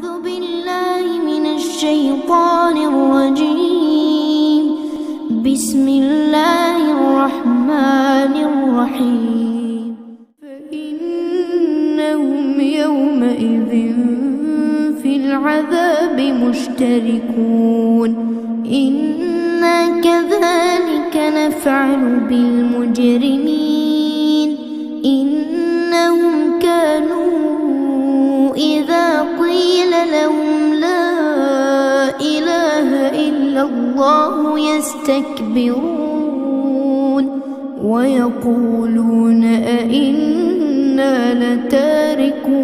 أعوذ بالله من الشيطان الرجيم. بسم الله الرحمن الرحيم. فإنهم يومئذ في العذاب مشتركون. إنا كذلك نفعل بالمجرمين. إنهم كانوا إذا قيل لهم لا إله إلا الله يستكبرون ويقولون أئنا لتاركو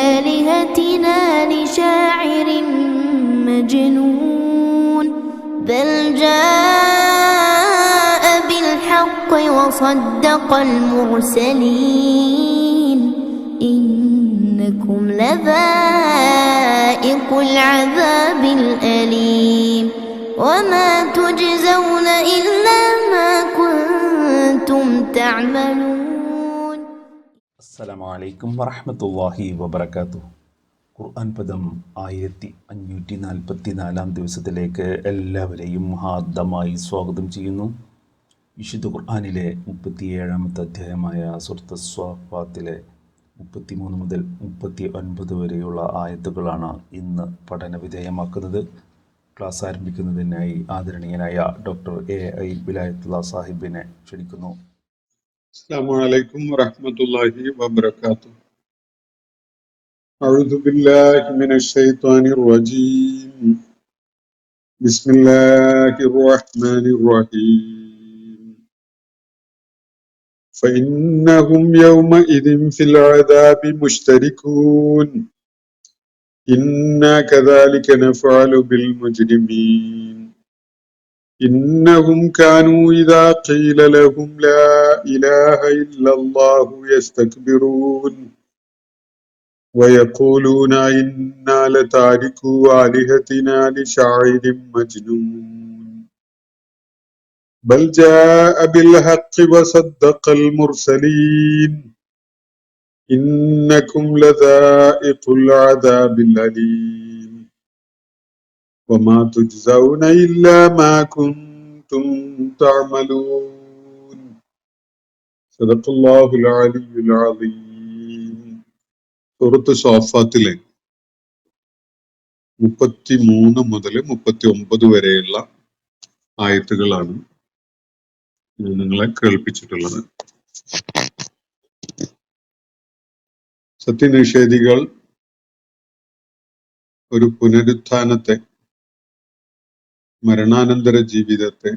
آلهتنا لشاعر مجنون بل جاء بالحق وصدق المرسلين. إنكم لذائق العذاب الأليم وما تجزون إلا ما كنتم تعملون. السلام عليكم ورحمة الله وبركاته. ഖുർആൻ പദം 1544 ദിവസത്തിലേക്ക് എല്ലാവരെയും ഹാർദമായി സ്വാഗതം ചെയ്യുന്നു. വിശുദ്ധ ഖുർആനിലെ 37-ാമത്തെ അധ്യായമായ സൂറത്ത് സ്വാഫാത്തിലെ 33 മുതൽ 39 വരെയുള്ള ആയത്തുകളാണ് ഇന്ന് പഠന വിധേയമാക്കുന്നത്. ക്ലാസ് ആരംഭിക്കുന്നതിനായി ആദരണീയനായ ഡോക്ടർ A.I. വിലായത്തുള്ള സാഹിബിനെ ക്ഷണിക്കുന്നു. അസ്സലാമു അലൈക്കും വറഹ്മത്തുള്ളാഹി വബറകാതുഹു. അഊദു ബില്ലാഹി മിനശ് ശൈത്വാനിർ റജീം. ബിസ്മില്ലാഹിർ റഹ്മാനിർ റഹീം. ഫഇന്നഹും യൗമഇദിൻ ഫിൽ അദാബി മുശ്തരികൂൻ. ഇന്നാ കദാലിക നഫഅലു ബിൽ മുജ്രിമീൻ. إنهم كانوا إذا قيل لهم لا إله إلا الله يستكبرون ويقولون إنا لتاركو آلهتنا لشاعر مجنون بل جاء بالحق وصدق المرسلين إنكم لذائق العذاب الأليم وما تجزون إلا ما كنتم تعملون صدق الله العلي العظيم. സൂറത്ത് സ്വാഫാത്തിലെ 33 മുതൽ 39 വരെയുള്ള ആയത്തുകളാണ് നിങ്ങളെ കേൾപ്പിച്ചിട്ടുള്ളത്. സത്യനിഷേധികൾ ഒരു പുനരുത്ഥാനത്തെ, മരണാനന്തര ജീവിതത്തെ,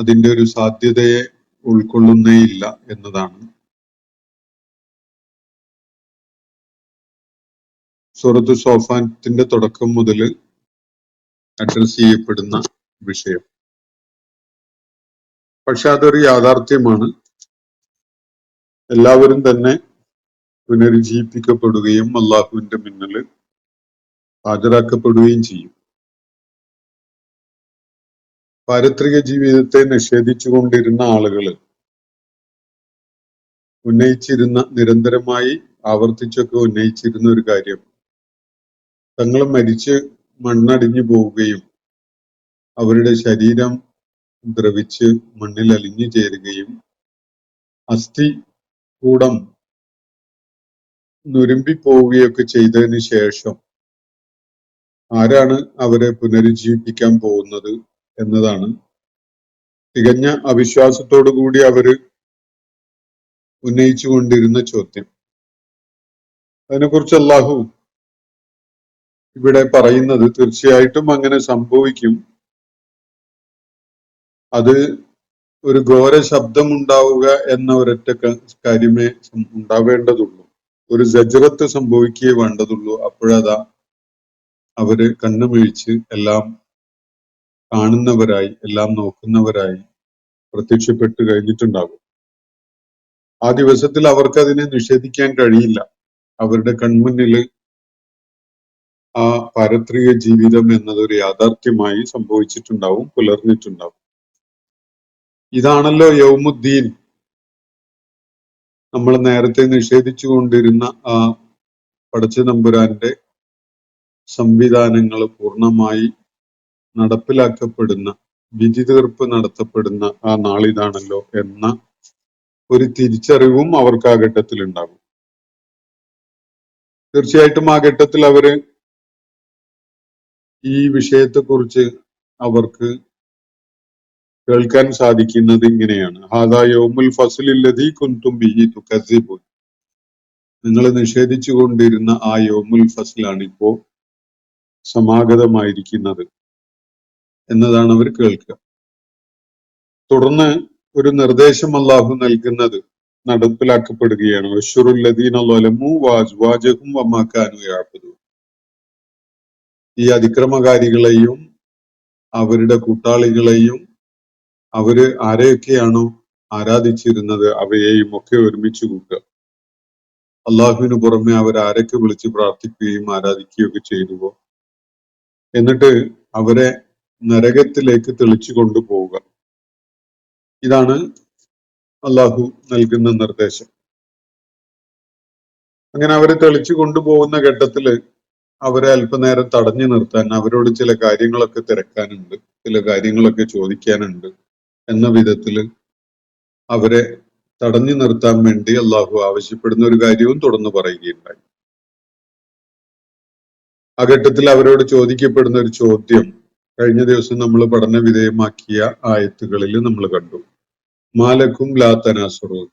അതിൻ്റെ ഒരു സാധ്യതയെ ഉൾക്കൊള്ളുന്നേയില്ല എന്നതാണ് സൂറത്ത് സോഫാത്തിന്റെ തുടക്കം മുതൽ അഡ്രസ് ചെയ്യപ്പെടുന്ന വിഷയം. പക്ഷെ അതൊരു യാഥാർത്ഥ്യമാണ്. എല്ലാവരും തന്നെ പുനരുജ്ജീവിപ്പിക്കപ്പെടുകയും അള്ളാഹുവിന്റെ മുന്നിൽ ഹാജരാക്കപ്പെടുകയും ചെയ്യും. പാരത്രിക ജീവിതത്തെ നിഷേധിച്ചുകൊണ്ടിരുന്ന ആളുകൾ നിരന്തരമായി ആവർത്തിച്ചൊക്കെ ഉന്നയിച്ചിരുന്ന ഒരു കാര്യം, തങ്ങൾ മരിച്ച് മണ്ണടിഞ്ഞു പോവുകയും അവരുടെ ശരീരം ദ്രവിച്ച് മണ്ണിൽ അലിഞ്ഞു ചേരുകയും അസ്ഥി കൂടം നുരുമ്പിപ്പോവുകയൊക്കെ ചെയ്തതിന് ശേഷം ആരാണ് അവരെ പുനരുജ്ജീവിപ്പിക്കാൻ പോകുന്നത് എന്നതാണ് തികഞ്ഞ അവിശ്വാസത്തോടു കൂടി അവര് ഉന്നയിച്ചു കൊണ്ടിരുന്ന ചോദ്യം. അതിനെക്കുറിച്ച് അല്ലാഹു ഇവിടെ പറയുന്നത് തീർച്ചയായിട്ടും അങ്ങനെ സംഭവിക്കും. അത് ഒരു ഘോര ശബ്ദം ഉണ്ടാവുക എന്ന ഒരൊറ്റ കാര്യമേ ഉണ്ടാവേണ്ടതുള്ളൂ. ഒരു സജ്റത്ത് സംഭവിക്കുകയേ വേണ്ടതുള്ളൂ. അപ്പോഴതാ അവര് കണ്ണുമിഴിച്ച് എല്ലാം കാണുന്നവരായി, എല്ലാം നോക്കുന്നവരായി പ്രത്യക്ഷപ്പെട്ട് കഴിഞ്ഞിട്ടുണ്ടാകും. ആ ദിവസത്തിൽ അവർക്ക് അതിനെ നിഷേധിക്കാൻ കഴിയില്ല. അവരുടെ കൺമുന്നിൽ ആ പാരത്രിക ജീവിതം എന്നതൊരു യാഥാർത്ഥ്യമായി സംഭവിച്ചിട്ടുണ്ടാവും, പുലർന്നിട്ടുണ്ടാവും. ഇതാണല്ലോ യൗമുദ്ദീൻ. നമ്മൾ നേരത്തെ നിഷേധിച്ചു കൊണ്ടിരുന്ന ആ പടച്ച തമ്പുരാന്റെ സംവിധാനങ്ങൾ പൂർണ്ണമായി നടപ്പിലാക്കപ്പെടുന്ന, വിധി തീർപ്പ് നടത്തപ്പെടുന്ന ആ നാളിതാണല്ലോ എന്ന ഒരു തിരിച്ചറിവും അവർക്ക് ആ ഘട്ടത്തിൽ ഉണ്ടാകും. തീർച്ചയായിട്ടും ആ ഘട്ടത്തിൽ അവര് ഈ വിഷയത്തെക്കുറിച്ച് അവർക്ക് കേൾക്കാൻ സാധിക്കുന്നത് ഇങ്ങനെയാണ്: ഹാദാ യൗമുൽ ഫസ്ലില്ലദീ കുൻതും ബിഹി തുകസ്സിബൂൻ. നിങ്ങൾ നിഷേധിച്ചു കൊണ്ടിരുന്ന ആ യൗമുൽ ഫസ്ലാണ് ഇപ്പോ സമാഗതമായിരിക്കുന്നത് എന്നതാണ് അവർ കേൾക്കുക. തുടർന്ന് ഒരു നിർദ്ദേശം അല്ലാഹു നൽകുന്നത് നടപ്പിലാക്കപ്പെടുകയാണ്. വശുറുല്ലദീന ളലമു വഅസ്വാജഹും വമാ കാനൂ യഅബുദൂൻ. ഈ അതിക്രമകാരികളെയും അവരുടെ കൂട്ടാളികളെയും അവര് ആരെയൊക്കെയാണോ ആരാധിച്ചിരുന്നത് അവയെയും ഒക്കെ ഒരുമിച്ച് കൂട്ടുക. അള്ളാഹുവിന് പുറമെ അവർ ആരൊക്കെ വിളിച്ച് പ്രാർത്ഥിക്കുകയും ആരാധിക്കുകയും ഒക്കെ ചെയ്തുവോ എന്നിട്ട് അവരെ നരകത്തിലേക്ക് തെളിച്ചു കൊണ്ടുപോവുക. ഇതാണ് അള്ളാഹു നൽകുന്ന നിർദ്ദേശം. അങ്ങനെ അവരെ തെളിച്ചു കൊണ്ടുപോകുന്ന ഘട്ടത്തില് അവരെ അല്പനേരം തടഞ്ഞു നിർത്താൻ, അവരോട് ചില കാര്യങ്ങളൊക്കെ തിരക്കാനുണ്ട്, ചില കാര്യങ്ങളൊക്കെ ചോദിക്കാനുണ്ട് എന്ന വിധത്തില് അവരെ തടഞ്ഞു നിർത്താൻ വേണ്ടി അള്ളാഹു ആവശ്യപ്പെടുന്ന ഒരു കാര്യവും തുടർന്ന് പറയുകയുണ്ടായി. ആ ഘട്ടത്തിൽ അവരോട് ചോദിക്കപ്പെടുന്ന ഒരു ചോദ്യം കഴിഞ്ഞ ദിവസം നമ്മൾ പഠന വിധേയമാക്കിയ ആയത്തുകളിൽ നമ്മൾ കണ്ടു. മാലക്കും ലാ തനാസുറൂൻ.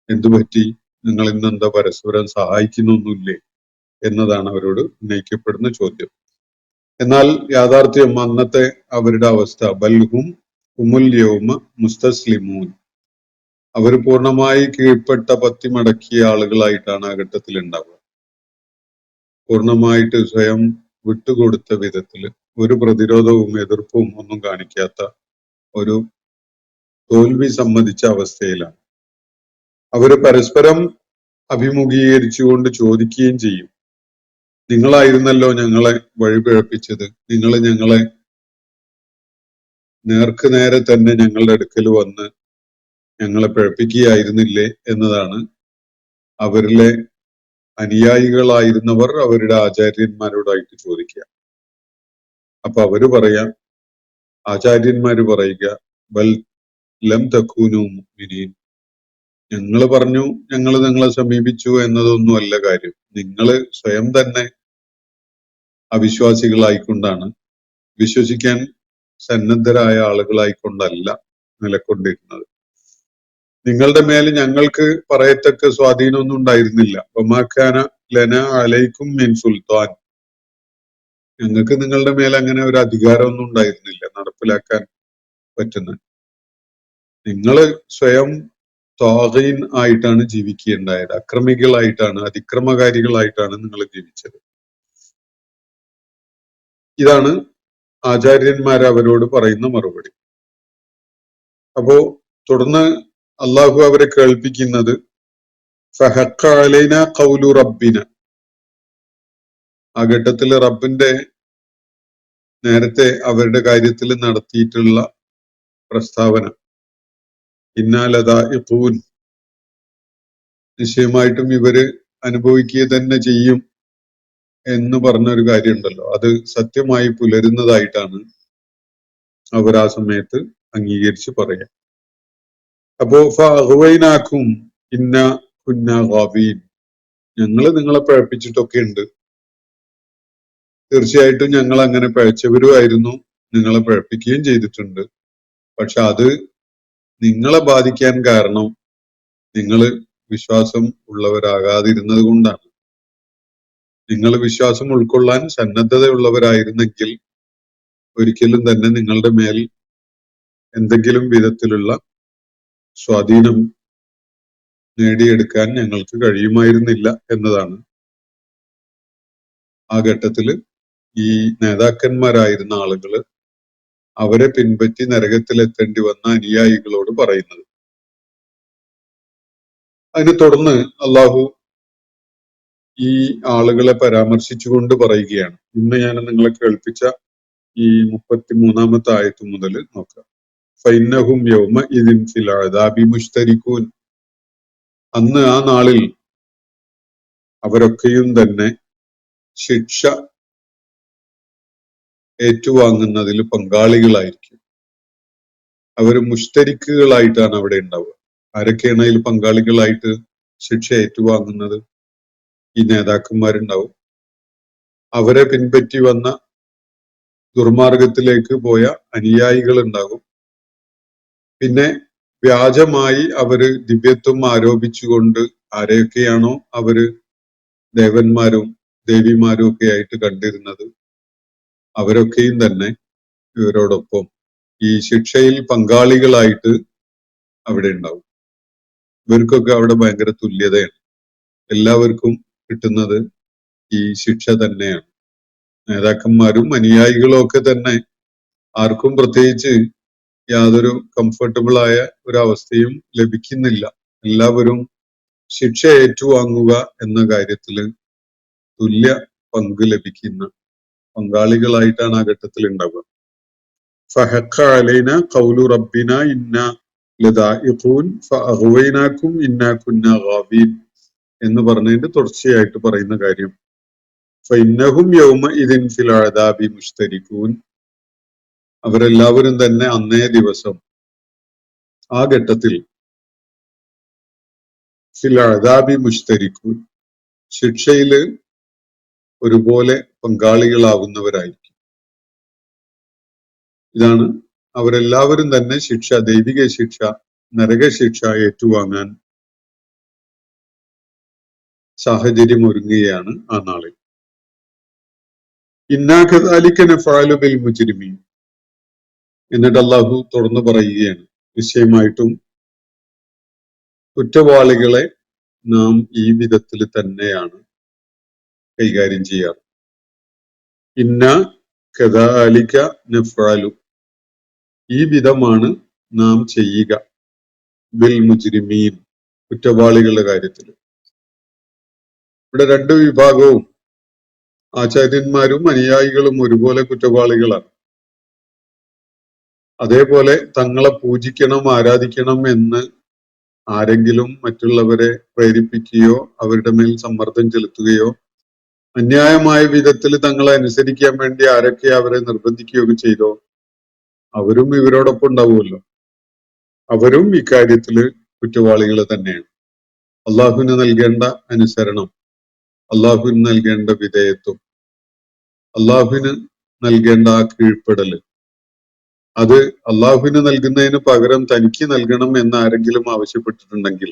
എന്തുപറ്റി, നിങ്ങൾ ഇന്നെന്താ പരസ്പരം സഹായിക്കുന്നൊന്നുമില്ലേ എന്നതാണ് അവരോട് ഉന്നയിക്കപ്പെടുന്ന ചോദ്യം. എന്നാൽ യാഥാർത്ഥ്യം അന്നത്തെ അവരുടെ അവസ്ഥ ബൽഹും ഉമുൽ യൗമ മുസ്തസ്ലിമൂൻ. അവർ പൂർണ്ണമായി കീഴ്പ്പെട്ട പത്തി മടക്കിയ ആളുകളായിട്ടാണ് ആ ഘട്ടത്തിൽ ഉണ്ടാവുക. പൂർണ്ണമായിട്ട് സ്വയം വിട്ടുകൊടുത്ത വിധത്തിൽ ഒരു പ്രതിരോധവും എതിർപ്പും ഒന്നും കാണിക്കാത്ത ഒരു തോൽവി സമ്മതിച്ച അവസ്ഥയിലാണ്. അവര് പരസ്പരം അഭിമുഖീകരിച്ചുകൊണ്ട് ചോദിക്കുകയും ചെയ്യും: നിങ്ങളായിരുന്നല്ലോ ഞങ്ങളെ വഴിപിഴപ്പിച്ചത്, നിങ്ങൾ ഞങ്ങളെ നേർക്ക് നേരെ തന്നെ ഞങ്ങളുടെ അടുക്കൽ വന്ന് ഞങ്ങളെ പിഴപ്പിക്കുകയായിരുന്നില്ലേ എന്നതാണ് അവരിലെ അനുയായികളായിരുന്നവർ അവരുടെ ആചാര്യന്മാരോടായിട്ട് ചോദിക്കുക. അപ്പൊ അവര് പറയാ, ആചാര്യന്മാര് പറയുക, ബൽ ലം തക്കൂനു മുഅ്മിനീൻ. ഞങ്ങൾ പറഞ്ഞു ഞങ്ങൾ നിങ്ങളെ സമീപിച്ചു എന്നതൊന്നുമല്ല കാര്യം, നിങ്ങള് സ്വയം തന്നെ അവിശ്വാസികളായിക്കൊണ്ടാണ്, വിശ്വസിക്കാൻ സന്നദ്ധരായ ആളുകളായിക്കൊണ്ടല്ല നിലകൊണ്ടിരുന്നത്. നിങ്ങളുടെ മേൽ ഞങ്ങൾക്ക് പറയത്തക്ക സ്വാധീനമൊന്നും ഉണ്ടായിരുന്നില്ല. വമാക്കാന ലന അലൈക്കും മിൻ സുൽത്താൻ. ഞങ്ങൾക്ക് നിങ്ങളുടെ മേൽ അങ്ങനെ ഒരു അധികാരമൊന്നും ഉണ്ടായിരുന്നില്ല നടപ്പിലാക്കാൻ പറ്റുന്ന. നിങ്ങള് സ്വയം ത്വാഗീൻ ആയിട്ടാണ് ജീവിക്കുകയുണ്ടായത്, അക്രമികളായിട്ടാണ്, അതിക്രമകാരികളായിട്ടാണ് നിങ്ങൾ ജീവിച്ചത്. ഇതാണ് ആചാര്യന്മാർ അവരോട് പറയുന്ന മറുപടി. അപ്പോ തുടർന്ന് അള്ളാഹു അവരെ കേൾപ്പിക്കുന്നത് ഫഹഖ അലൈന ഖൗലു റബ്ബിന. ആ ഘട്ടത്തിൽ റബ്ബിന്റെ നേരത്തെ അവരുടെ കാര്യത്തിൽ നടത്തിയിട്ടുള്ള പ്രസ്താവന, ഇന്നാലദാഇഖൂൻ, നിശ്ചയമായിട്ടും ഇവര് അനുഭവിക്കുക തന്നെ ചെയ്യും എന്ന് പറഞ്ഞൊരു കാര്യമുണ്ടല്ലോ, അത് സത്യമായി പുലരുന്നതായിട്ടാണ് അവർ ആ സമയത്ത് അംഗീകരിച്ച് പറയാം. അപ്പോ ഫഅഗ്വൈനാക്കും ഇന്ന കുന്നാ ഗാവീൻ. ഞങ്ങള് നിങ്ങളെ പഴപ്പിച്ചിട്ടൊക്കെ ഉണ്ട്, തീർച്ചയായിട്ടും ഞങ്ങൾ അങ്ങനെ പഴച്ചവരുമായിരുന്നു, നിങ്ങളെ പഴപ്പിക്കുകയും ചെയ്തിട്ടുണ്ട്. പക്ഷെ അത് നിങ്ങളെ ബാധിക്കാൻ കാരണം നിങ്ങൾ വിശ്വാസം ഉള്ളവരാകാതിരുന്നത് കൊണ്ടാണ്. നിങ്ങൾ വിശ്വാസം ഉൾക്കൊള്ളാൻ സന്നദ്ധതയുള്ളവരായിരുന്നെങ്കിൽ ഒരിക്കലും തന്നെ നിങ്ങളുടെ മേൽ എന്തെങ്കിലും വിധത്തിലുള്ള സ്വാധീനം നേടിയെടുക്കാൻ ഞങ്ങൾക്ക് കഴിയുമായിരുന്നില്ല എന്നതാണ് ആ ഘട്ടത്തില് ഈ നേതാക്കന്മാരായിരുന്ന ആളുകള് അവരെ പിൻപറ്റി നരകത്തിലെത്തേണ്ടി വന്ന അനുയായികളോട് പറയുന്നത്. അതിനെ തുടർന്ന് അള്ളാഹു ഈ ആളുകളെ പരാമർശിച്ചുകൊണ്ട് പറയുകയാണ്. ഇന്ന് ഞാൻ നിങ്ങളെ കേൾപ്പിച്ച ഈ 33-ാമത്തെ ആയത്ത് മുതൽ നോക്കാം. ഫൈന്നഹും യൗമ ഇദിൻ ഫിൽ അദാബി മുശ്തരികൂൻ. അന്ന് ആ നാളിൽ അവരൊക്കെയും തന്നെ ശിക്ഷ ഏറ്റുവാങ്ങുന്നതിൽ പങ്കാളികളായിരിക്കും. അവർ മുഷ്തരിക്കുകളായിട്ടാണ് അവിടെ ഉണ്ടാവുക. ആരൊക്കെയാണ് അതിൽ പങ്കാളികളായിട്ട് ശിക്ഷ ഏറ്റുവാങ്ങുന്നത്? ഈ നേതാക്കന്മാരുണ്ടാവും, അവരെ പിൻപറ്റി വന്ന ദുർമാർഗത്തിലേക്ക് പോയ അനുയായികൾ ഉണ്ടാകും, പിന്നെ വ്യാജമായി അവര് ദിവ്യത്വം ആരോപിച്ചുകൊണ്ട് ആരെയൊക്കെയാണോ അവര് ദേവന്മാരും ദേവിമാരും ഒക്കെ ആയിട്ട് കണ്ടിരുന്നത് അവരൊക്കെയും തന്നെ ഇവരോടൊപ്പം ഈ ശിക്ഷയിൽ പങ്കാളികളായിട്ട് അവിടെ ഉണ്ടാവും. ഇവർക്കൊക്കെ അവിടെ ഭയങ്കര തുല്യതയാണ്. എല്ലാവർക്കും കിട്ടുന്നത് ഈ ശിക്ഷ തന്നെയാണ്. നേതാക്കന്മാരും അനുയായികളും ഒക്കെ തന്നെ ആർക്കും പ്രത്യേകിച്ച് യാതൊരു കംഫർട്ടബിൾ ആയ ഒരു അവസ്ഥയും ലഭിക്കുന്നില്ല. എല്ലാവരും ശിക്ഷ ഏറ്റുവാങ്ങുക എന്ന കാര്യത്തില് തുല്യ പങ്ക് ലഭിക്കുന്ന പങ്കാളികളായിട്ടാണ് ആ ഘട്ടത്തിൽ ഉണ്ടാവുക. ഫഹഖ അലൈന ഖൗലു റബ്ബിന ഇന്നാ ലദാഇഖൂൻ ഫഅഗ്വൈനാകും ഇന്നാ കുന്നാ ഗാവീൻ എന്ന് പറഞ്ഞതിന്റെ തുടർച്ചയായിട്ട് പറയുന്ന കാര്യം ഫഇന്നഹും യൗമഇദിൻ ഫിൽ അദാബി മുശ്തരികൂൻ, അവരെല്ലാവരും തന്നെ അന്നേ ദിവസം ആ ഘട്ടത്തിൽ ഫിൽ അദാബി മുശ്തരികൂൻ, ശിക്ഷയില് ഒരുപോലെ പങ്കാളികളാവുന്നവരായിരിക്കും. ഇതാണ് അവരെല്ലാവരും തന്നെ ശിക്ഷ, ദൈവിക ശിക്ഷ, നരകശിക്ഷ ഏറ്റുവാങ്ങാൻ സാഹചര്യം ഒരുങ്ങുകയാണ് ആ നാളിൽ. ഇന്നാ കദാലിക നഫഅലു ബിൽ മുജ്രിമീൻ, എന്നിട്ട് അല്ലാഹു തുടർന്ന് പറയുകയാണ്, നിശ്ചയമായിട്ടും കുറ്റവാളികളെ നാം ഈ വിധത്തിൽ തന്നെയാണ് കൈകാര്യം ചെയ്യാറ്. ഇന്ന കദാലിക നഫഅലു, ഈ വിധമാണ് നാം ചെയ്യുക, ബിൽ മുജ്രിമീൻ, കുറ്റവാളികളുടെ കാര്യത്തിൽ. ഇവിടെ രണ്ട് വിഭാഗവും ആചാര്യന്മാരും അനുയായികളും ഒരുപോലെ കുറ്റവാളികളാണ്. അതേപോലെ തങ്ങളെ പൂജിക്കണം ആരാധിക്കണം എന്ന് ആരെങ്കിലും മറ്റുള്ളവരെ പ്രേരിപ്പിക്കുകയോ അവരുടെ മേൽ സമ്മർദ്ദം ചെലുത്തുകയോ അന്യായമായ വിധത്തിൽ തങ്ങളെ അനുസരിക്കാൻ വേണ്ടി ആരൊക്കെ അവരെ നിർബന്ധിക്കുകയൊക്കെ ചെയ്തോ അവരും ഇവരോടൊപ്പം ഉണ്ടാവുമല്ലോ. അവരും ഇക്കാര്യത്തില് കുറ്റവാളികൾ തന്നെയാണ്. അള്ളാഹുവിന് നൽകേണ്ട അനുസരണം, അള്ളാഹുവിന് നൽകേണ്ട വിധേയത്വം, അള്ളാഹുവിന് നൽകേണ്ട ആ കീഴ്പ്പെടല്, അത് അള്ളാഹുവിന് നൽകുന്നതിന് പകരം തനിക്ക് നൽകണം എന്ന് ആരെങ്കിലും ആവശ്യപ്പെട്ടിട്ടുണ്ടെങ്കിൽ,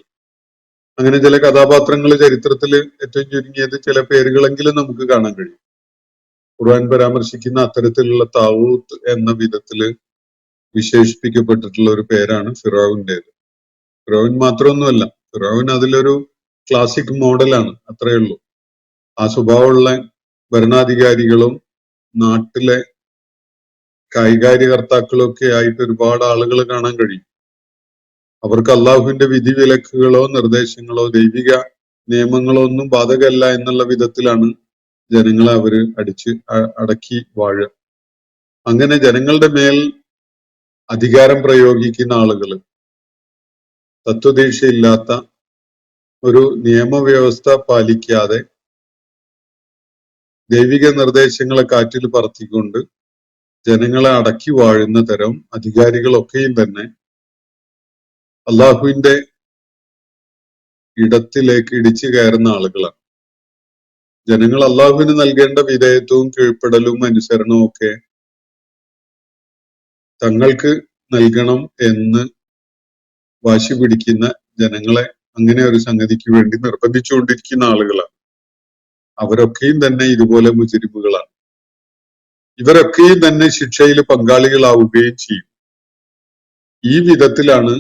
അങ്ങനെ ചില കഥാപാത്രങ്ങൾ ചരിത്രത്തിൽ ഏറ്റവും ചുരുങ്ങിയത് ചില പേരുകളെങ്കിലും നമുക്ക് കാണാൻ കഴിയും. ഖുർആൻ പരാമർശിക്കുന്ന അത്തരത്തിലുള്ള താവൂത്ത് എന്ന വിധത്തില് വിശേഷിപ്പിക്കപ്പെട്ടിട്ടുള്ള ഒരു പേരാണ് ഫിറഔന്റേത്. ഫിറഔൻ മാത്രമൊന്നുമല്ല, ഫിറഔൻ അതിലൊരു ക്ലാസിക് മോഡലാണ്, അത്രയേ ഉള്ളൂ. ആ സ്വഭാവമുള്ള ഭരണാധികാരികളും നാട്ടിലെ കൈകാര്യകർത്താക്കളും ഒക്കെ ആയിട്ട് ഒരുപാട് ആളുകൾ കാണാൻ കഴിയും. അവർക്ക് അള്ളാഹുവിന്റെ വിധിവിലക്കുകളോ നിർദ്ദേശങ്ങളോ ദൈവിക നിയമങ്ങളോ ഒന്നും ബാധകമല്ല എന്നുള്ള വിധത്തിലാണ് ജനങ്ങളെ അവര് അടക്കി വാഴുക. അങ്ങനെ ജനങ്ങളുടെ മേൽ അധികാരം പ്രയോഗിക്കുന്ന ആളുകൾ തത്വദീക്ഷയില്ലാത്ത ഒരു നിയമവ്യവസ്ഥ പാലിക്കാതെ ദൈവിക നിർദ്ദേശങ്ങളെ കാറ്റിൽ പറത്തിക്കൊണ്ട് ജനങ്ങളെ അടക്കി വാഴുന്ന തരം അധികാരികളൊക്കെയും തന്നെ അള്ളാഹുവിന്റെ ഇടത്തിലേക്ക് ഇടിച്ചു കയറുന്ന ആളുകളാണ്. ജനങ്ങൾ അള്ളാഹുവിന് നൽകേണ്ട വിധേയത്വവും കീഴ്പ്പെടലും അനുസരണവും ഒക്കെ തങ്ങൾക്ക് നൽകണം എന്ന് വാശി പിടിക്കുന്ന ജനങ്ങളെ അങ്ങനെ ഒരു സംഗതിക്ക് വേണ്ടി നിർബന്ധിച്ചുകൊണ്ടിരിക്കുന്ന ആളുകളാണ്. അവരൊക്കെയും തന്നെ ഇതുപോലെ മുജ്രിമുകളാണ്. ഇവരൊക്കെയും തന്നെ ശിക്ഷയിൽ പങ്കാളികളാവുകയും ചെയ്യും. ഈ വിധത്തിലാണ്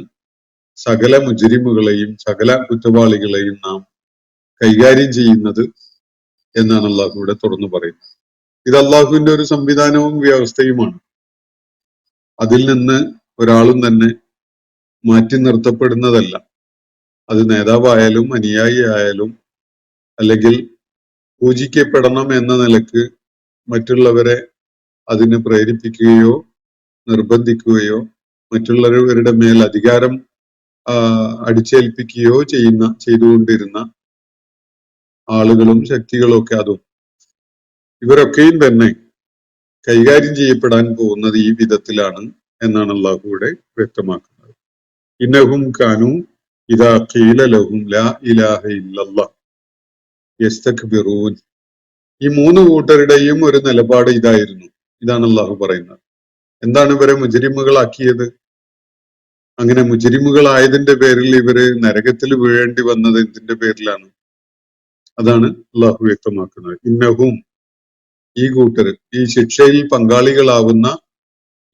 സകല മുജ്രിമുകളെയും സകല കുറ്റവാളികളെയും നാം കൈകാര്യം ചെയ്യുന്നത് എന്നാണ് അള്ളാഹു ഇവിടെ തുറന്നു പറയുന്നത്. ഇത് അള്ളാഹുവിന്റെ ഒരു സംവിധാനവും വ്യവസ്ഥയുമാണ്. അതിൽ നിന്ന് ഒരാളും തന്നെ മാറ്റി നിർത്തപ്പെടുന്നതല്ല. അത് നേതാവായാലും അനുയായി ആയാലും അല്ലെങ്കിൽ പൂജിക്കപ്പെടണം എന്ന നിലക്ക് മറ്റുള്ളവരെ അതിന് പ്രേരിപ്പിക്കുകയോ നിർബന്ധിക്കുകയോ മറ്റുള്ളവരുടെ മേൽ അധികാരം അടിച്ചേൽപ്പിക്കുകയോ ചെയ്തുകൊണ്ടിരുന്ന ആളുകളും ശക്തികളും ഒക്കെ അതും ഇവരൊക്കെയും തന്നെ കൈകാര്യം ചെയ്യപ്പെടാൻ പോകുന്നത് ഈ വിധത്തിലാണ് എന്നാണ് അള്ളാഹു ഇവിടെ വ്യക്തമാക്കുന്നത്. ഇന്നഹും കാനു ഇദാ ഖീല ലഹും ലാ ഇലാഹ ഇല്ലല്ലാഹ് യസ്തക്ബിറൂൻ. ഈ മൂന്ന് കൂട്ടരുടെയും ഒരു നിലപാട് ഇതായിരുന്നു. ഇതാണ് അള്ളാഹു പറയുന്നത്. എന്താണ് ഇവരെ മുജരിമുകളാക്കിയത്? അങ്ങനെ മുജരിമുകളായതിന്റെ പേരിൽ ഇവര് നരകത്തിൽ വീഴേണ്ടി വന്നത് എന്തിന്റെ പേരിലാണ്? അതാണ് അള്ളാഹു വ്യക്തമാക്കുന്നത്. ഇന്നഹും, ഈ കൂട്ടര്, ഈ ശിക്ഷയിൽ പങ്കാളികളാവുന്ന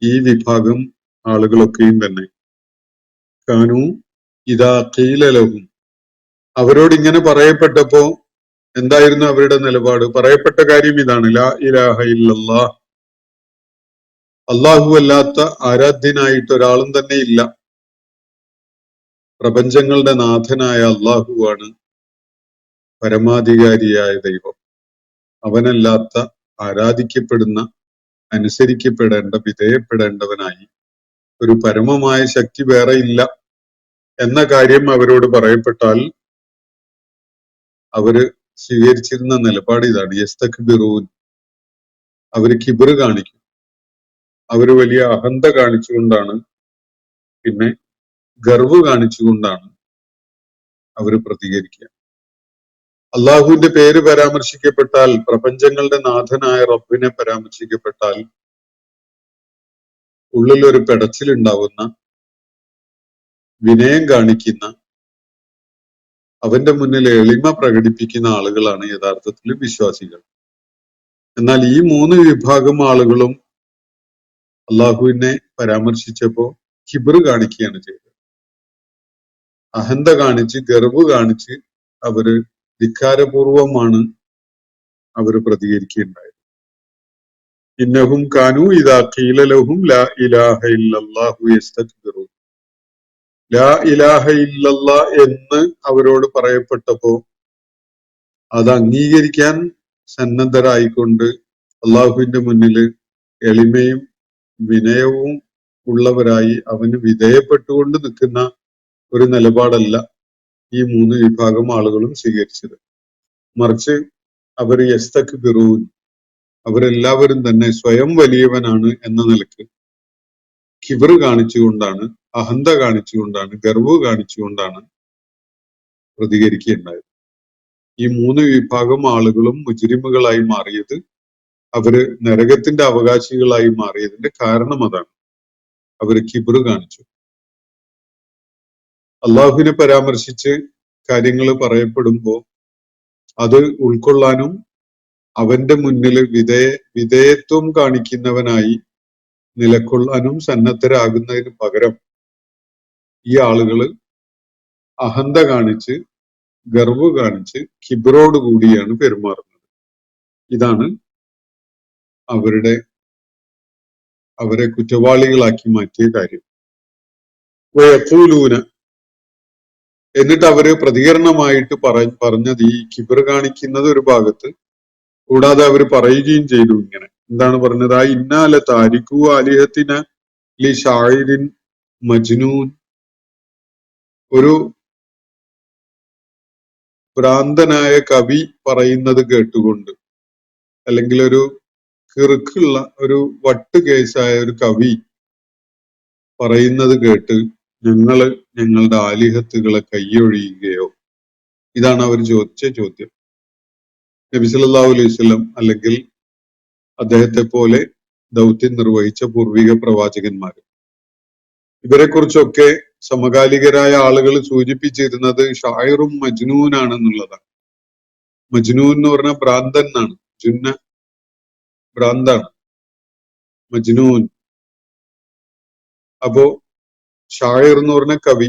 ഈ വിഭാഗം ആളുകളൊക്കെയും തന്നെ കാനു ഇദാ ഖീല ലഹും, അവരോട് ഇങ്ങനെ പറയപ്പെട്ടപ്പോ എന്തായിരുന്നു അവരുടെ നിലപാട്? പറയപ്പെട്ട കാര്യം ഇതാണ്, ലാ ഇലാഹ ഇല്ലല്ലാഹ്, അള്ളാഹു അല്ലാത്ത ആരാധ്യനായിട്ട് ഒരാളും തന്നെ ഇല്ല, പ്രപഞ്ചങ്ങളുടെ നാഥനായ അള്ളാഹുവാണ് പരമാധികാരിയായ ദൈവം, അവനല്ലാത്ത ആരാധിക്കപ്പെടുന്ന, അനുസരിക്കപ്പെടേണ്ട, വിധേയപ്പെടേണ്ടവനായി ഒരു പരമമായ ശക്തി വേറെ ഇല്ല എന്ന കാര്യം അവരോട് പറയപ്പെട്ടാൽ അവര് സ്വീകരിച്ചിരുന്ന നിലപാട് ഇതാണ്, യസ്തക്ബിറൂൻ, അവര് കിബിറ് കാണിക്കും, അവര് വലിയ അഹന്ത കാണിച്ചുകൊണ്ടാണ്, പിന്നെ ഗർവ് കാണിച്ചുകൊണ്ടാണ് അവര് പ്രതികരിക്കുക. അള്ളാഹുവിന്റെ പേര് പരാമർശിക്കപ്പെട്ടാൽ, പ്രപഞ്ചങ്ങളുടെ നാഥനായ റബ്ബിനെ പരാമർശിക്കപ്പെട്ടാൽ ഉള്ളിലൊരു പെടച്ചിലുണ്ടാവുന്ന, വിനയം കാണിക്കുന്ന, അവന്റെ മുന്നിൽ എളിമ പ്രകടിപ്പിക്കുന്ന ആളുകളാണ് യഥാർത്ഥത്തിൽ വിശ്വാസികൾ. എന്നാൽ ഈ മൂന്ന് വിഭാഗം ആളുകളും അള്ളാഹുവിനെ പരാമർശിച്ചപ്പോ കിബിറ് കാണിക്കുകയാണ് ചെയ്തത്. അഹന്ത കാണിച്ച്, ഗർവ് കാണിച്ച് അവര് ധിക്കാരപൂർവമാണ് അവര് പ്രതികരിക്കുകയുണ്ടായത്. ഇന്നഹും കാനു ഇദാ ഖീല ലഹും ലാ ഇലാഹ ഇല്ലല്ലാഹു യസ്തക്ബിറൂൻ. ലാ ഇലാഹ ഇല്ലല്ലാഹ് എന്ന് അവരോട് പറയപ്പെട്ടപ്പോ അത് അംഗീകരിക്കാൻ സന്നദ്ധരായിക്കൊണ്ട് അള്ളാഹുവിന്റെ മുന്നിൽ എളിമയും വിനയവും ഉള്ളവരായി അവന് വിധേയപ്പെട്ടുകൊണ്ട് നിൽക്കുന്ന ഒരു നിലപാടല്ല ഈ മൂന്ന് വിഭാഗം ആളുകളും സ്വീകരിച്ചത്. മറിച്ച് അവർ യസ്തക്ബിറൂൻ, അവരെല്ലാവരും തന്നെ സ്വയം വലിയവനാണ് എന്ന നിലക്ക് കിബിർ കാണിച്ചുകൊണ്ടാണ്, അഹന്ത കാണിച്ചുകൊണ്ടാണ്, ഗർവ് കാണിച്ചുകൊണ്ടാണ് പ്രതികരിക്കുകയുണ്ടായത്. ഈ മൂന്ന് വിഭാഗം ആളുകളും മുജ്രിമുകളായി മാറിയത്, അവര് നരകത്തിന്റെ അവകാശികളായി മാറിയതിന്റെ കാരണം അതാണ്. അവര് കിബിർ കാണിച്ചു. അള്ളാഹുവിനെ പരാമർശിച്ച് കാര്യങ്ങൾ പറയപ്പെടുമ്പോ അത് ഉൾക്കൊള്ളാനും അവന്റെ മുന്നിൽ വിധേയത്വം കാണിക്കുന്നവനായി നിലകൊള്ളാനും സന്നദ്ധരാകുന്നതിന് പകരം ഈ ആളുകള് അഹന്ത കാണിച്ച്, ഗർവ് കാണിച്ച്, കിബിറോട് കൂടിയാണ് പെരുമാറുന്നത്. ഇതാണ് അവരെ കുറ്റവാളികളാക്കി മാറ്റിയ കാര്യം. വയഖൂലൂന, എന്നിട്ട് അവര് പ്രതികരണമായിട്ട് പറഞ്ഞത്, ഈ കിബിർ കാണിക്കുന്നത് ഒരു ഭാഗത്ത്, കൂടാതെ അവര് പറയുകയും ചെയ്തു ഇങ്ങനെ. എന്താണ് പറഞ്ഞത്? ആ ഇന്നാല താരിഖു ആലിഹത്തിന ലി ഷായിരിൻ മജ്നൂൻ, ഒരു ഭ്രാന്തനായ കവി പറയുന്നത് കേട്ടുകൊണ്ട്, അല്ലെങ്കിൽ ഒരു കിറുക്കുള്ള ഒരു വട്ട് കേസായ ഒരു കവി പറയുന്നത് കേട്ട് ഞങ്ങളുടെ ആലിഹത്തുകളെ കൈയൊഴിയുകയോ? ഇതാണ് അവർ ചോദിച്ച ചോദ്യം. നബി സല്ലല്ലാഹു അലൈഹി വസല്ലം അല്ലെങ്കിൽ അദ്ദേഹത്തെ പോലെ ദൗത്യം നിർവഹിച്ച പൂർവിക പ്രവാചകന്മാർ, ഇവരെ കുറിച്ചൊക്കെ സമകാലികരായ ആളുകൾ സൂചിപ്പിച്ചിരുന്നത് ഷായിറും മജ്നൂനാണെന്നുള്ളതാണ്. മജ്നൂൻ എന്ന് പറഞ്ഞാൽ ഭ്രാന്തൻ എന്നാണ്. ജുന്ന ഭ്രാന്താണ്, മജ്നൂൻ. അപ്പോ ഷായിർ എന്ന് പറഞ്ഞ കവി.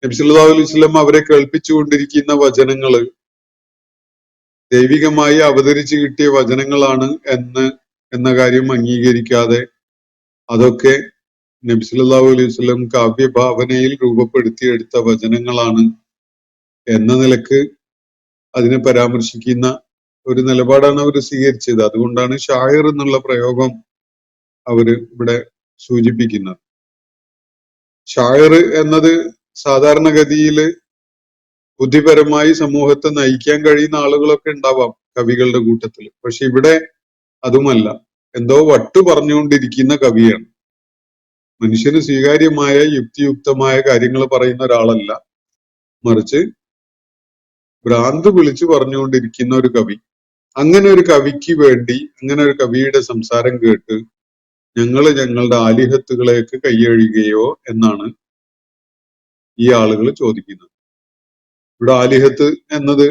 നബി സല്ലല്ലാഹു അലൈഹി വസല്ലം അവരെ കേൾപ്പിച്ചുകൊണ്ടിരിക്കുന്ന വചനങ്ങള് ദൈവികമായി അവതരിച്ചു കിട്ടിയ വചനങ്ങളാണ് എന്ന കാര്യം അംഗീകരിക്കാതെ അതൊക്കെ നബി സല്ലല്ലാഹു അലൈഹി വസല്ലം കാവ്യഭാവനയിൽ രൂപപ്പെടുത്തിയെടുത്ത വചനങ്ങളാണ് എന്ന നിലക്ക് അതിനെ പരാമർശിക്കുന്ന ഒരു നിലപാടാണ് അവർ സ്വീകരിച്ചത്. അതുകൊണ്ടാണ് ഷായിർ എന്നുള്ള പ്രയോഗം അവര് ഇവിടെ സൂചിപ്പിക്കുന്നത്. ഷായർ എന്നത് സാധാരണഗതിയിൽ ബുദ്ധിപരമായി സമൂഹത്തെ നയിക്കാൻ കഴിയുന്ന ആളുകളൊക്കെ ഉണ്ടാവാം കവികളുടെ കൂട്ടത്തിൽ. പക്ഷെ ഇവിടെ അതുമല്ല, എന്തോ വട്ടു പറഞ്ഞുകൊണ്ടിരിക്കുന്ന കവിയാണ്. മനുഷ്യന് സ്വീകാര്യമായ യുക്തിയുക്തമായ കാര്യങ്ങൾ പറയുന്ന ഒരാളല്ല, മറിച്ച് ഭ്രാന്ത് വിളിച്ചു പറഞ്ഞുകൊണ്ടിരിക്കുന്ന ഒരു കവി. അങ്ങനെ ഒരു കവിക്ക് വേണ്ടി, അങ്ങനെ ഒരു കവിയുടെ സംസാരം കേട്ട് ഞങ്ങളുടെ ആലിഹത്തുകളെയൊക്കെ കൈയൊഴിയുകയോ എന്നാണ് ഈ ആളുകൾ ചോദിക്കുന്നത്. ഇവിടെ ആലിഹത്ത് എന്നത്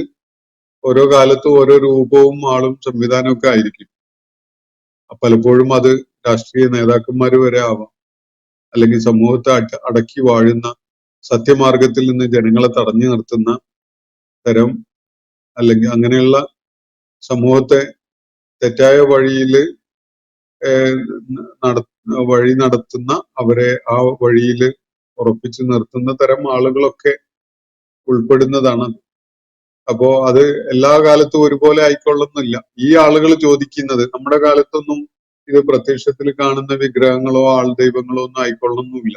ഓരോ കാലത്തും ഓരോ രൂപവും ആളും സംവിധാനവും ഒക്കെ ആയിരിക്കും. പലപ്പോഴും അത് രാഷ്ട്രീയ നേതാക്കന്മാർ വരെ ആവാം, അല്ലെങ്കിൽ സമൂഹത്തെ അടക്കി വാഴുന്ന, സത്യമാർഗത്തിൽ നിന്ന് ജനങ്ങളെ തടഞ്ഞു നിർത്തുന്ന തരം, അല്ലെങ്കിൽ അങ്ങനെയുള്ള സമൂഹത്തെ തെറ്റായ വഴിയിൽ വഴി നടത്തുന്ന, അവരെ ആ വഴിയിൽ ഉറപ്പിച്ചു നിർത്തുന്ന തരം ആളുകളൊക്കെ ഉൾപ്പെടുന്നതാണ്. അപ്പോ അത് എല്ലാ കാലത്തും ഒരുപോലെ ആയിക്കൊള്ളുന്നില്ല. ഈ ആളുകൾ ചോദിക്കുന്നത്, നമ്മുടെ കാലത്തൊന്നും ഇത് പ്രത്യക്ഷത്തിൽ കാണുന്ന വിഗ്രഹങ്ങളോ ആൾ ദൈവങ്ങളോ ഒന്നും ആയിക്കൊള്ളുന്നുമില്ല.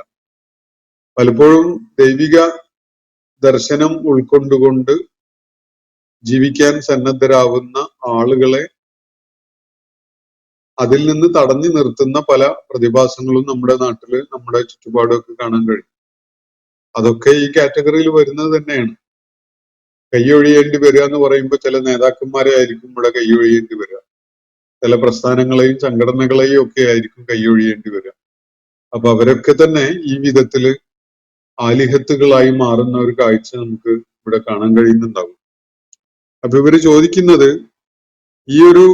പലപ്പോഴും ദൈവിക ദർശനം ഉൾക്കൊണ്ടുകൊണ്ട് ജീവിക്കാൻ സന്നദ്ധരാവുന്ന ആളുകളെ അതിൽ നിന്ന് തടഞ്ഞു നിർത്തുന്ന പല പ്രതിഭാസങ്ങളും നമ്മുടെ നാട്ടില്, നമ്മുടെ ചുറ്റുപാടും ഒക്കെ കാണാൻ കഴിയും. അതൊക്കെ ഈ കാറ്റഗറിയിൽ വരുന്നത് തന്നെയാണ്. കൈയൊഴിയേണ്ടി വരിക എന്ന് പറയുമ്പോൾ ചില നേതാക്കന്മാരെ ആയിരിക്കും ഇവിടെ കൈയൊഴിയേണ്ടി വരിക, ചില പ്രസ്ഥാനങ്ങളെയും സംഘടനകളെയും ഒക്കെ ആയിരിക്കും കൈയൊഴിയേണ്ടി വരിക. അപ്പൊ അവരൊക്കെ തന്നെ ഈ വിധത്തില് ആലിഹത്തുകളായി മാറുന്ന ഒരു കാഴ്ച നമുക്ക് ഇവിടെ കാണാൻ കഴിയുന്നുണ്ടാവും. അപ്പൊ ഇവര് ചോദിക്കുന്നത്, ഈ ഒരു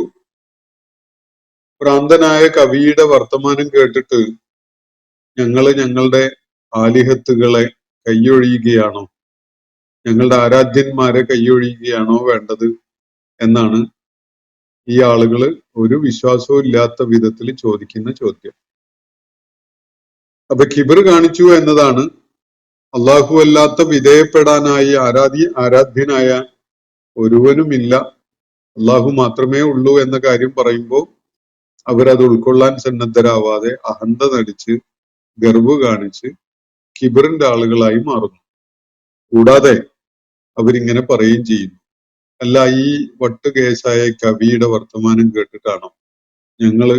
ഭ്രാന്തനായ കവിയുടെ വർത്തമാനം കേട്ടിട്ട് ഞങ്ങളുടെ ആലിഹത്തുകളെ കൈയൊഴിയുകയാണോ, ഞങ്ങളുടെ ആരാധ്യന്മാരെ കൈയൊഴിയുകയാണോ വേണ്ടത് എന്നാണ് ഈ ആളുകൾ ഒരു വിശ്വാസവും ഇല്ലാത്ത വിധത്തിൽ ചോദിക്കുന്ന ചോദ്യം. അപ്പൊ കിബർ കാണിച്ചു എന്നതാണ്. അള്ളാഹു അല്ലാത്ത വിധേയപ്പെടാനായി ആരാധ്യനായ ഒരുവനുമില്ല, അള്ളാഹു മാത്രമേ ഉള്ളൂ എന്ന കാര്യം പറയുമ്പോൾ അവരത് ഉൾക്കൊള്ളാൻ സന്നദ്ധരാവാതെ അഹന്ത നടിച്ച് ഗർവ് കാണിച്ച് കിബറിന്റെ ആളുകളായി മാറുന്നു. കൂടാതെ അവരിങ്ങനെ പറയുകയും ചെയ്യുന്നു, അല്ല, ഈ വട്ടുകേസായ കവിയുടെ വർത്തമാനം കേട്ടിട്ടാണോ ഞങ്ങള്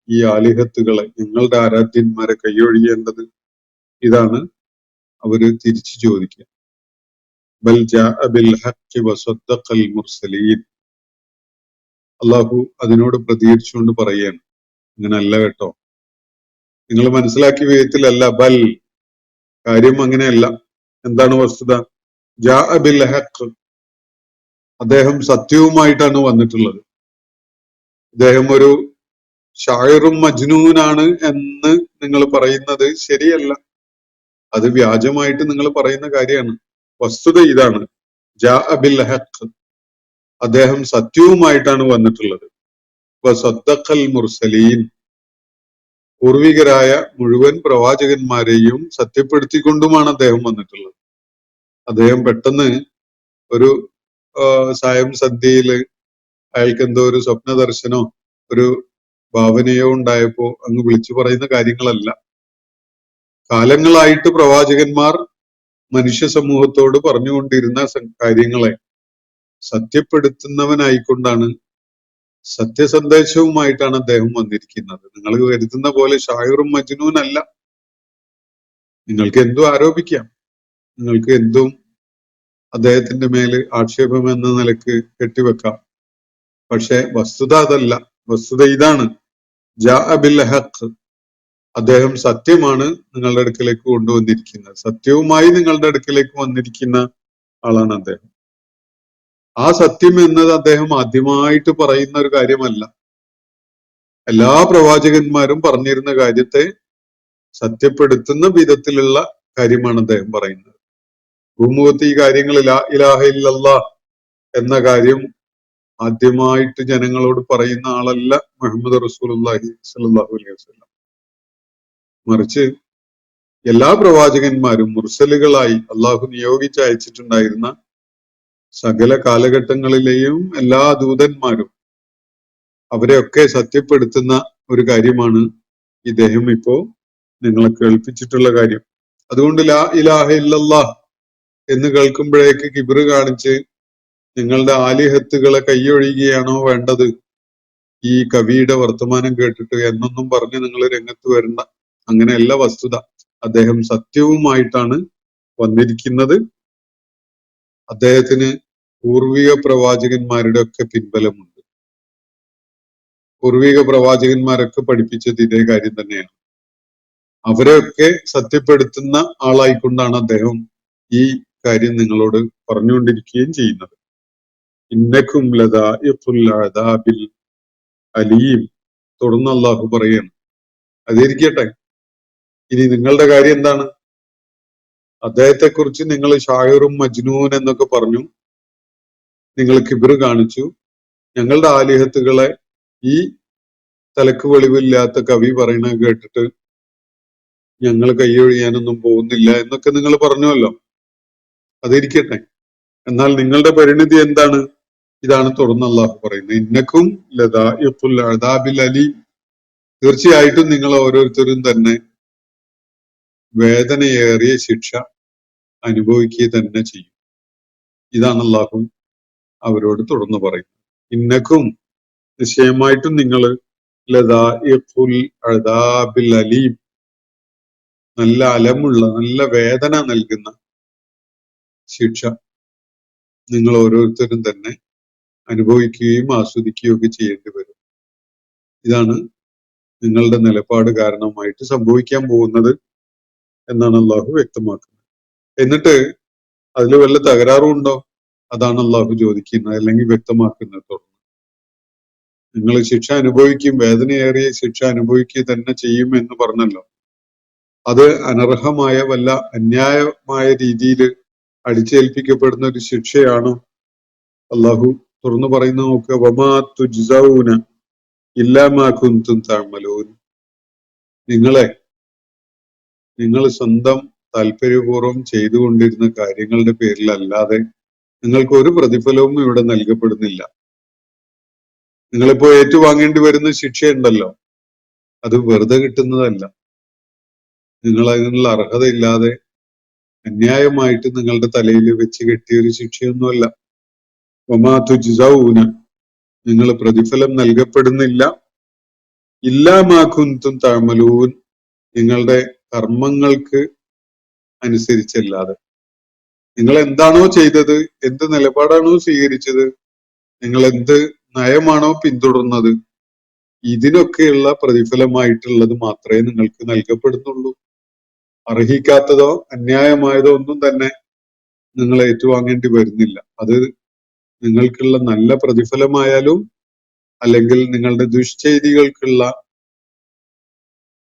ഈ ആലിഹത്തുകളെ, ഞങ്ങളുടെ ആരാധ്യന്മാരെ കൈയൊഴിയേണ്ടത്? ഇതാണ് അവര് തിരിച്ചു ചോദിക്കുക. ബൽ ജാഅ ബിൽ ഹഖ് വസദ്ദഖൽ മുർസലീൻ. അള്ളാഹു അതിനോട് പ്രതികരിച്ചുകൊണ്ട് പറയുകയാണ്, അങ്ങനല്ല കേട്ടോ, നിങ്ങൾ മനസ്സിലാക്കിയ വിധത്തിലല്ല. ബൽ, കാര്യം അങ്ങനെയല്ല. എന്താണ് വസ്തുത? ജാഅ ബിൽ ഹഖ്, അദ്ദേഹം സത്യവുമായിട്ടാണ് വന്നിട്ടുള്ളത്. അദ്ദേഹം ഒരു ഷായറും മജ്നൂനാണ് എന്ന് നിങ്ങൾ പറയുന്നത് ശരിയല്ല, അത് വ്യാജമായിട്ട് നിങ്ങൾ പറയുന്ന കാര്യമാണ്. വസ്തുത ഇതാണ്, ജാഅ ബിൽ ഹഖ്, അദ്ദേഹം സത്യവുമായിട്ടാണ് വന്നിട്ടുള്ളത്. വസദ്ദഖൽ മുർസലീൻ, പൂർവികരായ മുഴുവൻ പ്രവാചകന്മാരെയും സത്യപ്പെടുത്തിക്കൊണ്ടുമാണ് അദ്ദേഹം വന്നിട്ടുള്ളത്. അദ്ദേഹം പെട്ടെന്ന് ഒരു സായം സന്ധ്യയില് അയാൾക്ക് എന്തോ ഒരു സ്വപ്ന ദർശനോ ഒരു ഭാവനയോ ഉണ്ടായപ്പോ അങ്ങ് വിളിച്ചു പറയുന്ന കാര്യങ്ങളല്ല. കാലങ്ങളായിട്ട് പ്രവാചകന്മാർ മനുഷ്യ സമൂഹത്തോട് പറഞ്ഞുകൊണ്ടിരുന്ന കാര്യങ്ങളെ സത്യപ്പെടുത്തുന്നവനായിക്കൊണ്ടാണ്, സത്യസന്ദേശവുമായിട്ടാണ് അദ്ദേഹം വന്നിരിക്കുന്നത്. നിങ്ങൾ കരുതുന്ന പോലെ ഷായറും മജ്നൂൻ അല്ല. നിങ്ങൾക്ക് എന്തും ആരോപിക്കാം, നിങ്ങൾക്ക് എന്തും അദ്ദേഹത്തിന്റെ മേല് ആക്ഷേപം എന്ന നിലക്ക് കെട്ടിവെക്കാം. പക്ഷെ വസ്തുത അതല്ല. വസ്തുത ഇതാണ്, ജാഅ ബിൽ ഹഖ്, അദ്ദേഹം സത്യമാണ് നിങ്ങളുടെ അടുക്കലേക്ക് കൊണ്ടുവന്നിരിക്കുന്നത്. സത്യവുമായി നിങ്ങളുടെ അടുക്കലേക്ക് വന്നിരിക്കുന്ന ആളാണ് അദ്ദേഹം. ആ സത്യം എന്നത് അദ്ദേഹം ആദ്യമായിട്ട് പറയുന്ന ഒരു കാര്യമല്ല. എല്ലാ പ്രവാചകന്മാരും പറഞ്ഞിരുന്ന കാര്യത്തെ സത്യപ്പെടുത്തുന്ന വിധത്തിലുള്ള കാര്യമാണ് അദ്ദേഹം പറയുന്നത്. ഭൂമുഖത്ത് ഈ കാര്യങ്ങൾ ലാ ഇലാഹ ഇല്ലല്ലാഹ് എന്ന കാര്യം ആദ്യമായിട്ട് ജനങ്ങളോട് പറയുന്ന ആളല്ല മുഹമ്മദ് റസൂലുള്ളാഹി സ്വല്ലല്ലാഹു അലൈഹി വസല്ലം. മറിച്ച് എല്ലാ പ്രവാചകന്മാരും മുർസലുകളായി അള്ളാഹു നിയോഗിച്ച് അയച്ചിട്ടുണ്ടായിരുന്ന സകല കാലഘട്ടങ്ങളിലെയും എല്ലാ ദൂതന്മാരും, അവരെയൊക്കെ സത്യപ്പെടുത്തുന്ന ഒരു കാര്യമാണ് ഇദ്ദേഹം ഇപ്പോ നിങ്ങളെ കേൾപ്പിച്ചിട്ടുള്ള കാര്യം. അതുകൊണ്ട് ലാ ഇലാഹ ഇല്ലല്ലാഹ് എന്ന് കേൾക്കുമ്പോഴേക്ക് കിബ്റ് കാണിച്ച് നിങ്ങളുടെ ആലിഹത്തുകളെ കൈയൊഴിയുകയാണോ വേണ്ടത് ഈ കവിയുടെ വർത്തമാനം കേട്ടിട്ട് എന്നൊന്നും പറഞ്ഞ് നിങ്ങൾ രംഗത്ത് വരണ്ട. അങ്ങനെയല്ല വസ്തുത. അദ്ദേഹം സത്യവുമായിട്ടാണ് വന്നിരിക്കുന്നത്. അദ്ദേഹത്തിന് പൂർവിക പ്രവാചകന്മാരുടെ ഒക്കെ പിൻബലമുണ്ട്. പൂർവിക പ്രവാചകന്മാരൊക്കെ പഠിപ്പിച്ചത് ഇതേ കാര്യം തന്നെയാണ്. അവരെയൊക്കെ സത്യപ്പെടുത്തുന്ന ആളായിക്കൊണ്ടാണ് അദ്ദേഹം ഈ കാര്യം നിങ്ങളോട് പറഞ്ഞുകൊണ്ടിരിക്കുകയും ചെയ്യുന്നത്. ഇന്നക്കും ലദാഇഖുൽ അദാബിൽ അലീം. തുടർന്ന് അള്ളാഹു പറയാണ്. അതിരിക്കട്ടെ, ഇനി നിങ്ങളുടെ കാര്യം എന്താണ്? അദ്ദേഹത്തെ കുറിച്ച് നിങ്ങൾ ഷായറും മജ്നൂൻ എന്നൊക്കെ പറഞ്ഞു, നിങ്ങൾ കിബ്റ് കാണിച്ചു. ഞങ്ങളുടെ ആലിഹത്തുകളെ ഈ തലക്ക് വെളിവില്ലാത്ത കവി പറയണത് കേട്ടിട്ട് ഞങ്ങൾ കൈയൊഴിയാനൊന്നും പോകുന്നില്ല എന്നൊക്കെ നിങ്ങൾ പറഞ്ഞുവല്ലോ. അതിരിക്കട്ടെ, എന്നാൽ നിങ്ങളുടെ പരിണിതി എന്താണ്? ഇതാണ് തുറന്ന് അള്ളാഹു പറയുന്നത്. ഇന്നക്കും ലദാഇഖുൽ അദാബിൽ അലീം. തീർച്ചയായിട്ടും നിങ്ങൾ ഓരോരുത്തരും തന്നെ വേദനയേറിയ ശിക്ഷ അനുഭവിക്കുക തന്നെ ചെയ്യും. ഇതാണ് അള്ളാഹു അവരോട് തുടർന്ന് പറയുന്നത്. ഇന്നക്കും, നിശ്ചയമായിട്ടും നിങ്ങൾ ലദാഇഖുൽ അദാബിൽ അലീം, നല്ല അലമുള്ള, നല്ല വേദന നൽകുന്ന ശിക്ഷ നിങ്ങൾ ഓരോരുത്തരും തന്നെ അനുഭവിക്കുകയും ആസ്വദിക്കുകയും ഒക്കെ ചെയ്യേണ്ടി വരും. ഇതാണ് നിങ്ങളുടെ നിലപാട് കാരണമായിട്ട് സംഭവിക്കാൻ പോകുന്നത് എന്നാണ് അള്ളാഹു വ്യക്തമാക്കുന്നത്. എന്നിട്ട് അതിൽ വല്ല തകരാറും ഉണ്ടോ? അതാണ് അള്ളാഹു ചോദിക്കുന്നത്, അല്ലെങ്കിൽ വ്യക്തമാക്കുന്നത്. തുടർന്ന് നിങ്ങൾ ശിക്ഷ അനുഭവിക്കും, വേദനയേറിയ ശിക്ഷ അനുഭവിക്കുക തന്നെ ചെയ്യും എന്ന് പറഞ്ഞല്ലോ. അത് അനർഹമായ, വല്ല അന്യായമായ രീതിയിൽ അടിച്ചേൽപ്പിക്കപ്പെടുന്ന ഒരു ശിക്ഷയാണോ? അള്ളാഹു തുറന്നു പറയുന്ന നോക്കുക. വമാ തുജ്സൗന ഇല്ലാ മാ കുന്തും തഅമലൂൻ. നിങ്ങൾ സ്വന്തം താല്പര്യപൂർവ്വം ചെയ്തുകൊണ്ടിരുന്ന കാര്യങ്ങളുടെ പേരിലല്ലാതെ നിങ്ങൾക്ക് ഒരു പ്രതിഫലവും ഇവിടെ നൽകപ്പെടുന്നില്ല. നിങ്ങളിപ്പോ ഏറ്റുവാങ്ങേണ്ടി വരുന്ന ശിക്ഷയുണ്ടല്ലോ, അത് വെറുതെ കിട്ടുന്നതല്ല. നിങ്ങൾ അതിനുള്ള അർഹതയില്ലാതെ അന്യായമായിട്ട് നിങ്ങളുടെ തലയിൽ വെച്ച് കെട്ടിയൊരു ശിക്ഷയൊന്നുമല്ല. വമാ തുജ്സൗന, നിങ്ങൾ പ്രതിഫലം നൽകപ്പെടുന്നില്ല. ഇല്ലാ മാ കുന്തും തഅമലൂൻ, നിങ്ങളുടെ കർമ്മങ്ങൾക്ക് അനുസരിച്ചല്ലാതെ. നിങ്ങൾ എന്താണോ ചെയ്തത്, എന്ത് നിലപാടാണോ സ്വീകരിച്ചത്, നിങ്ങൾ എന്ത് നയമാണോ പിന്തുടർന്നത്, ഇതിനൊക്കെയുള്ള പ്രതിഫലമായിട്ടുള്ളത് മാത്രമേ നിങ്ങൾക്ക് നൽകപ്പെടുന്നുള്ളൂ. അർഹിക്കാത്തതോ അന്യായമായതോ ഒന്നും തന്നെ നിങ്ങൾ ഏറ്റുവാങ്ങേണ്ടി വരുന്നില്ല. അത് നിങ്ങൾക്കുള്ള നല്ല പ്രതിഫലമായാലും അല്ലെങ്കിൽ നിങ്ങളുടെ ദുഷ്ചെയ്തികൾക്കുള്ള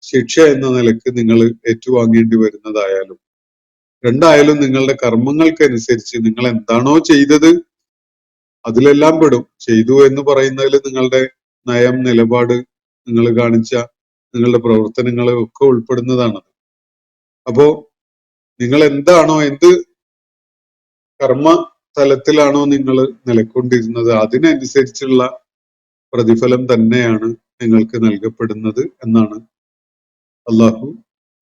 ശിക്ഷ എന്ന നിലക്ക് നിങ്ങൾ ഏറ്റുവാങ്ങേണ്ടി വരുന്നതായാലും, രണ്ടായാലും നിങ്ങളുടെ കർമ്മങ്ങൾക്കനുസരിച്ച് നിങ്ങൾ എന്താണോ ചെയ്തത് അതിലെല്ലാം പെടും. ചെയ്തു എന്ന് പറയുന്നതിൽ നിങ്ങളുടെ നയം, നിലപാട്, നിങ്ങൾ കാണിച്ച നിങ്ങളുടെ പ്രവർത്തനങ്ങൾ ഒക്കെ ഉൾപ്പെടുന്നതാണ്. അപ്പോ നിങ്ങൾ എന്താണോ, എന്ത് കർമ്മ തലത്തിലാണോ നിങ്ങൾ നിലക്കൊണ്ടിരുന്നത്, അതിനനുസരിച്ചുള്ള പ്രതിഫലം തന്നെയാണ് നിങ്ങൾക്ക് നൽകപ്പെടുന്നത് എന്നാണ് അള്ളാഹു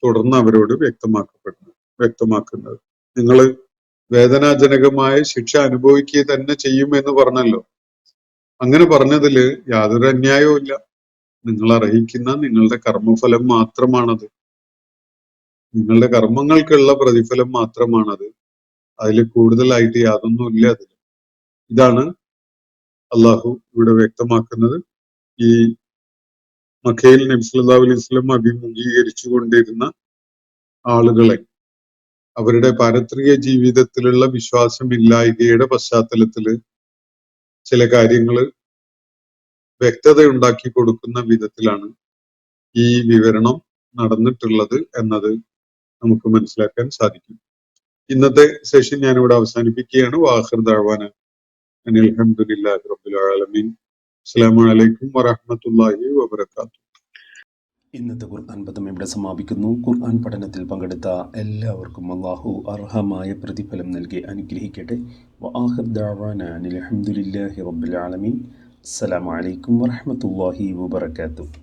തുടർന്ന് അവരോട് വ്യക്തമാക്കുന്നത്. നിങ്ങൾ വേദനാജനകമായ ശിക്ഷ അനുഭവിക്കുക തന്നെ ചെയ്യുമെന്ന് പറഞ്ഞല്ലോ. അങ്ങനെ പറഞ്ഞതില് യാതൊരു അന്യായവും ഇല്ല. നിങ്ങൾ അർഹിക്കുന്ന നിങ്ങളുടെ കർമ്മഫലം മാത്രമാണത്. നിങ്ങളുടെ കർമ്മങ്ങൾക്കുള്ള പ്രതിഫലം മാത്രമാണത്. അതിൽ കൂടുതലായിട്ട് യാതൊന്നും ഇല്ല അതിൽ. ഇതാണ് അള്ളാഹു ഇവിടെ വ്യക്തമാക്കുന്നത്. ഈ മക്കയിൽ നബി സല്ലല്ലാഹു അലൈഹി വസല്ലം അഭിമുഖീകരിച്ചു കൊണ്ടിരുന്ന ആളുകളെ അവരുടെ പാരത്രിക ജീവിതത്തിലുള്ള വിശ്വാസമില്ലായ്കയുടെ പശ്ചാത്തലത്തില് ചില കാര്യങ്ങൾ വ്യക്തതയുണ്ടാക്കി കൊടുക്കുന്ന വിധത്തിലാണ് ഈ വിവരണം നടന്നിട്ടുള്ളത് എന്നത് നമുക്ക് മനസ്സിലാക്കാൻ സാധിക്കും. ഇന്നത്തെ സെഷൻ ഞാനിവിടെ അവസാനിപ്പിക്കുകയാണ്. വാഖിർ ദഅവാന അനിൽ ഹംദുലില്ലാഹി റബ്ബിൽ ആലമീൻ. അസ്സലാമു അലൈക്കും വറഹ്മത്തുള്ളാഹി വബറകാതുഹു. ഇന്നത്തെ ഖുർആൻ പദം ഇവിടെ സമാപിക്കുന്നു. ഖുർആൻ പഠനത്തിൽ പങ്കെടുത്ത എല്ലാവർക്കും അല്ലാഹു അർഹമായ പ്രതിഫലം നൽകി അനുഗ്രഹിക്കട്ടെ. വആഖിർ ദഅവാന അനിൽ ഹംദുലില്ലാഹി റബ്ബിൽ ആലമീൻ. അസ്സലാമു അലൈക്കും വറഹ്മത്തുള്ളാഹി വബറകാതുഹു.